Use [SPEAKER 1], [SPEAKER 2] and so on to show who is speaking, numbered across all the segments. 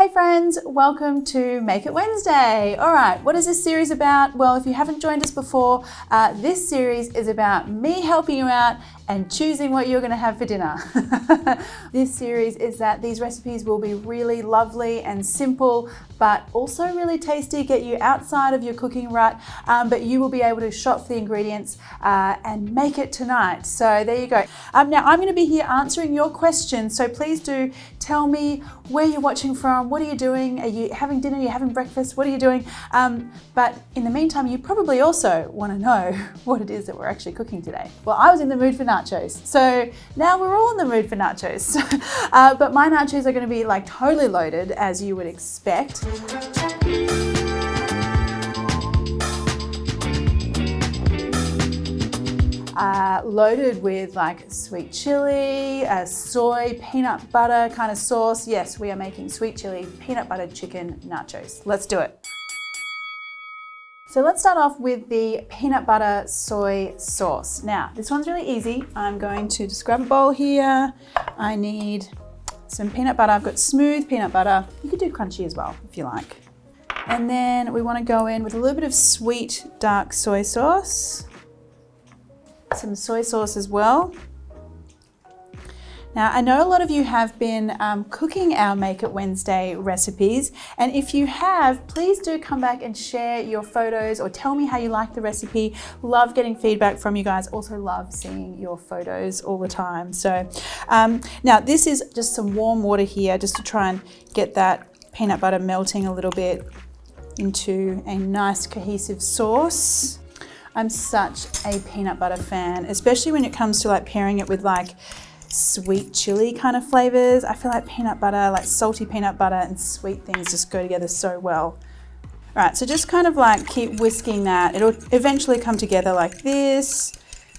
[SPEAKER 1] Hey friends, welcome to Make It Wednesday. All right, what is this series about? Well, if you haven't joined us before, this series is about me helping you out and choosing what you're gonna have for dinner. This series is that these recipes will be really lovely and simple, but also really tasty, get you outside of your cooking rut, but you will be able to shop for the ingredients and make it tonight. So there you go. Now I'm gonna be here answering your questions, so please do tell me where you're watching from, what are you doing? Are you having dinner? Are you having breakfast? What are you doing? But in the meantime, you probably also want to know what it is that we're actually cooking today. Well, I was in the mood for nachos, so now we're all in the mood for nachos. But my nachos are going to be like totally loaded, as you would expect. Loaded with like sweet chili, soy, peanut butter kind of sauce. Yes, we are making sweet chili, peanut butter chicken nachos. Let's do it. So let's start off with the peanut butter soy sauce. Now, this one's really easy. I'm going to just grab a bowl here. I need some peanut butter. I've got smooth peanut butter. You could do crunchy as well if you like. And then we want to go in with a little bit of sweet dark soy sauce. Some soy sauce as well. Now, I know a lot of you have been cooking our Make It Wednesday recipes, and if you have, please do come back and share your photos or tell me how you like the recipe. Love getting feedback from you guys. Also love seeing your photos all the time. So now this is just some warm water here just to try and get that peanut butter melting a little bit into a nice cohesive sauce. I'm such a peanut butter fan, especially when it comes to like pairing it with like sweet chili kind of flavors. I feel like peanut butter, like salty peanut butter and sweet things just go together so well. All right, so just kind of like keep whisking that. It'll eventually come together like this.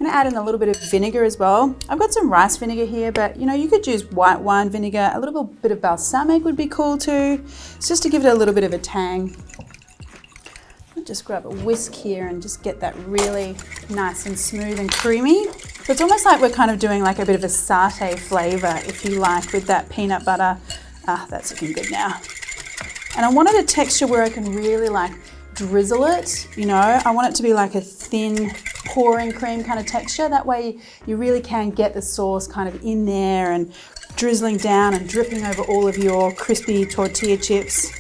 [SPEAKER 1] I'm gonna add in a little bit of vinegar as well. I've got some rice vinegar here, but you know, you could use white wine vinegar. A little bit of balsamic would be cool too. It's just to give it a little bit of a tang. Just grab a whisk here and just get that really nice and smooth and creamy. So it's almost like we're kind of doing like a bit of a satay flavor, if you like, with that peanut butter. That's looking good now. And I wanted a texture where I can really like drizzle it, you know. I want it to be like a thin pouring cream kind of texture. That way you really can get the sauce kind of in there and drizzling down and dripping over all of your crispy tortilla chips.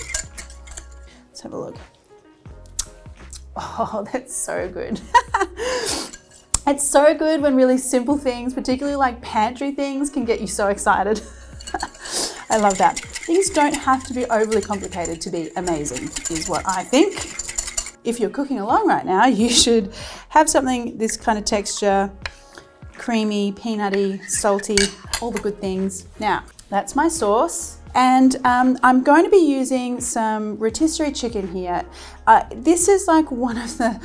[SPEAKER 1] Let's have a look. Oh, that's so good. It's so good when really simple things, particularly like pantry things, can get you so excited. I love that. Things don't have to be overly complicated to be amazing, is what I think. If you're cooking along right now, you should have something this kind of texture, creamy, peanutty, salty, all the good things. Now, that's my sauce. And I'm going to be using some rotisserie chicken here. This is like one of the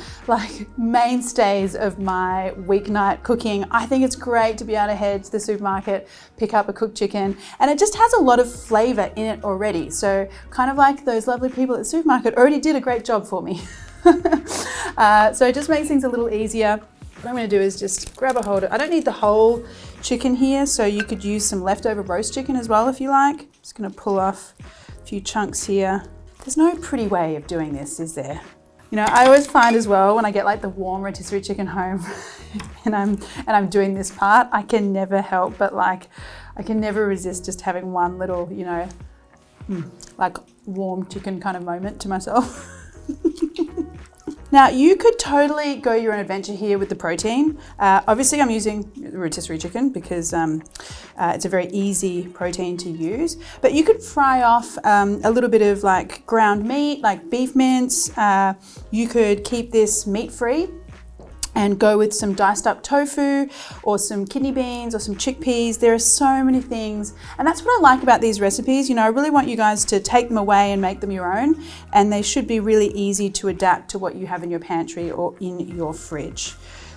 [SPEAKER 1] mainstays of my weeknight cooking. I think it's great to be able to head to the supermarket, pick up a cooked chicken, and it just has a lot of flavor in it already. So kind of like those lovely people at the supermarket already did a great job for me. So it just makes things a little easier. What I'm going to do is just grab a hold of, I don't need the whole chicken here, so you could use some leftover roast chicken as well if you like. Just going to pull off a few chunks here. There's no pretty way of doing this, is there? You know, I always find as well when I get like the warm rotisserie chicken home and I'm doing this part, I can never help but like, I can never resist just having one little, you know, like warm chicken kind of moment to myself. Now, you could totally go your own adventure here with the protein. Obviously, I'm using rotisserie chicken because it's a very easy protein to use. But you could fry off a little bit of like ground meat, like beef mince. You could keep this meat-free and go with some diced up tofu or some kidney beans or some chickpeas. There are so many things. And that's what I like about these recipes. You know, I really want you guys to take them away and make them your own. And they should be really easy to adapt to what you have in your pantry or in your fridge.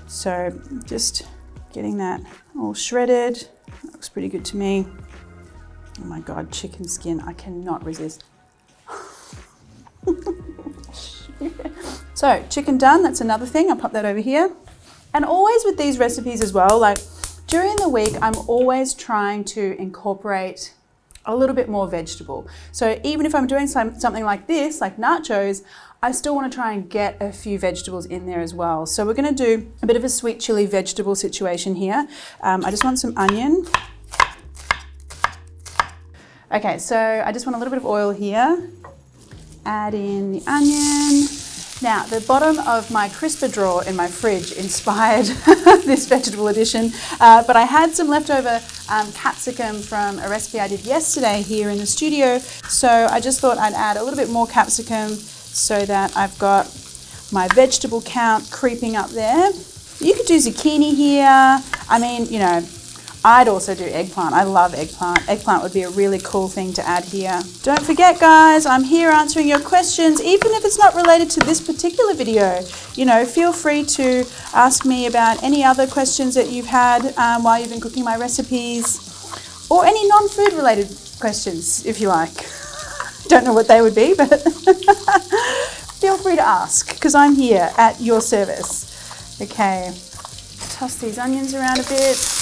[SPEAKER 1] So just getting that all shredded. That looks pretty good to me. Oh my God, chicken skin, I cannot resist. So chicken done, that's another thing. I'll pop that over here. And always with these recipes as well, like during the week, I'm always trying to incorporate a little bit more vegetable. So even if I'm doing something like this, like nachos, I still want to try and get a few vegetables in there as well. So we're going to do a bit of a sweet chili vegetable situation here. I just want some onion. Okay, so I just want a little bit of oil here. Add in the onion. Now, the bottom of my crisper drawer in my fridge inspired this vegetable edition, but I had some leftover capsicum from a recipe I did yesterday here in the studio, so I just thought I'd add a little bit more capsicum so that I've got my vegetable count creeping up there. You could do zucchini here. I mean, you know, I'd also do eggplant. I love eggplant. Eggplant would be a really cool thing to add here. Don't forget, guys, I'm here answering your questions, even if it's not related to this particular video. You know, feel free to ask me about any other questions that you've had while you've been cooking my recipes, or any non-food related questions, if you like. Don't know what they would be, but feel free to ask, because I'm here at your service. Okay, toss these onions around a bit.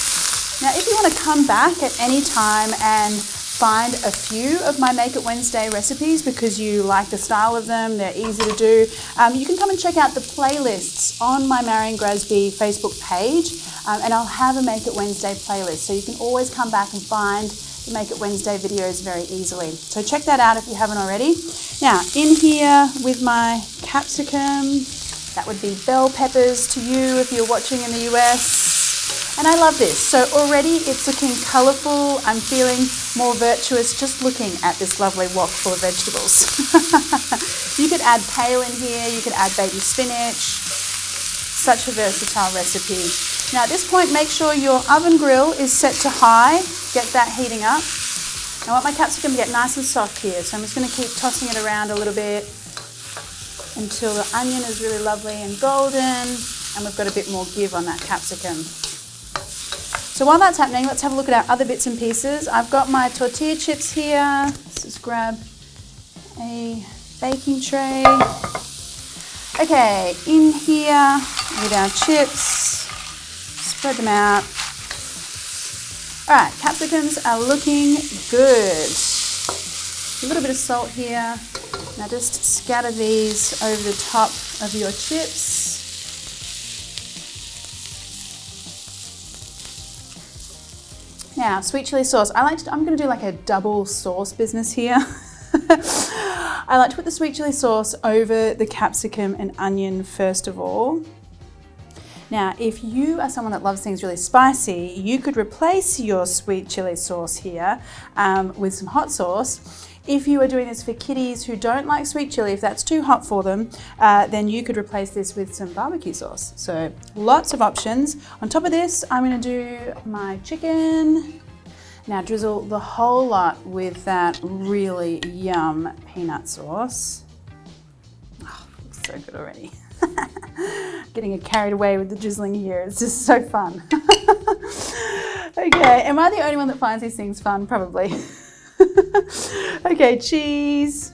[SPEAKER 1] Now, if you want to come back at any time and find a few of my Make It Wednesday recipes because you like the style of them, they're easy to do, you can come and check out the playlists on my Marion Grasby Facebook page, and I'll have a Make It Wednesday playlist, so you can always come back and find the Make It Wednesday videos very easily. So check that out if you haven't already. Now, in here with my capsicum, that would be bell peppers to you if you're watching in the US. And I love this. So already it's looking colourful. I'm feeling more virtuous just looking at this lovely wok full of vegetables. You could add kale in here. You could add baby spinach. Such a versatile recipe. Now at this point, make sure your oven grill is set to high. Get that heating up. I want my capsicum to get nice and soft here. So I'm just going to keep tossing it around a little bit until the onion is really lovely and golden. And we've got a bit more give on that capsicum. So while that's happening, let's have a look at our other bits and pieces. I've got my tortilla chips here. Let's just grab a baking tray. Okay, in here with our chips, spread them out. All right, capsicums are looking good. A little bit of salt here. Now just scatter these over the top of your chips. Now, sweet chili sauce. I'm going to do like a double sauce business here. I like to put the sweet chili sauce over the capsicum and onion first of all. Now, if you are someone that loves things really spicy, you could replace your sweet chili sauce here with some hot sauce. If you are doing this for kiddies who don't like sweet chili, if that's too hot for them, then you could replace this with some barbecue sauce. So lots of options. On top of this, I'm going to do my chicken. Now drizzle the whole lot with that really yum peanut sauce. Oh, looks so good already. Getting carried away with the drizzling here. It's just so fun. Okay, am I the only one that finds these things fun? Probably. Okay, cheese.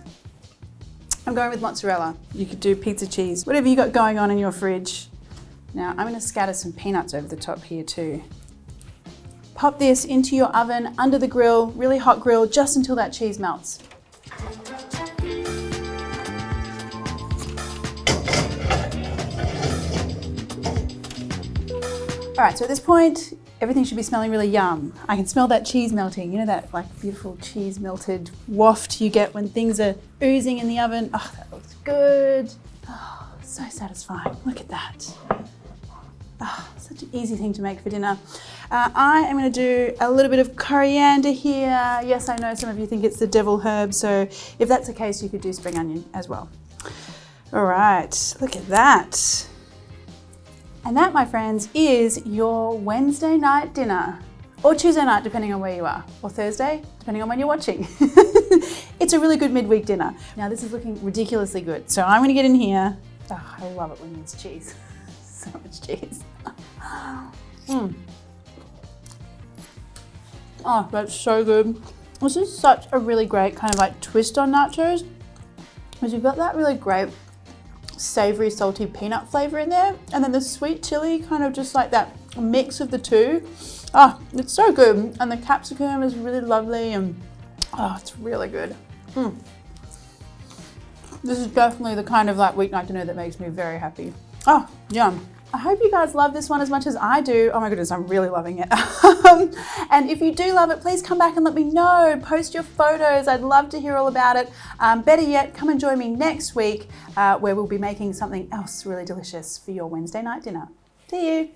[SPEAKER 1] I'm going with mozzarella. You could do pizza cheese, whatever you got going on in your fridge. Now I'm going to scatter some peanuts over the top here too. Pop this into your oven under the grill, really hot grill, just until that cheese melts. All right, so at this point, everything should be smelling really yum. I can smell that cheese melting. You know that like beautiful cheese melted waft you get when things are oozing in the oven? Oh, that looks good. Oh, so satisfying. Look at that. Oh, such an easy thing to make for dinner. I am going to do a little bit of coriander here. Yes, I know some of you think it's the devil herb, so if that's the case, you could do spring onion as well. All right, look at that. And that, my friends, is your Wednesday night dinner, or Tuesday night, depending on where you are, or Thursday, depending on when you're watching. It's a really good midweek dinner. Now, this is looking ridiculously good. So I'm gonna get in here. Oh, I love it when there's cheese. So much cheese. Oh, that's so good. This is such a really great kind of like twist on nachos, because you've got that really great savory, salty peanut flavor in there, and then the sweet chili, kind of just like that mix of the two. Oh, it's so good. And the capsicum is really lovely, and Oh, it's really good. This is definitely the kind of like weeknight dinner that makes me very happy. Oh, yum. I hope you guys love this one as much as I do. Oh my goodness, I'm really loving it. And if you do love it, please come back and let me know. Post your photos. I'd love to hear all about it. Better yet, come and join me next week where we'll be making something else really delicious for your Wednesday night dinner. See you.